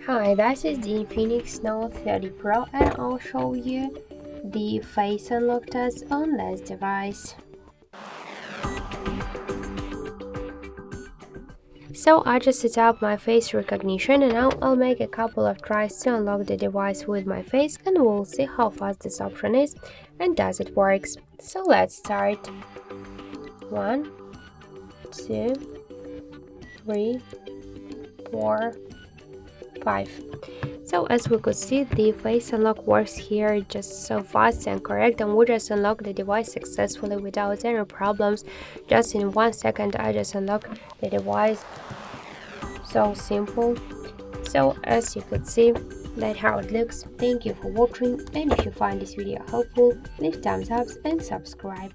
Hi, this is the INFINIX Note 30 Pro and I'll show you the face unlock test on this device. So I just set up my face recognition and now I'll make a couple of tries to unlock the device with my face and we'll see how fast this option is and does it works. So let's start. 1, 2, 3, 4, 5. So as we could see, the face unlock works here just so fast and correct, and we just unlocked the device successfully without any problems. Just in 1 second I just unlocked the device. So simple. So as you could see, that's how it looks. Thank you for watching, and if you find this video helpful, leave thumbs up and subscribe.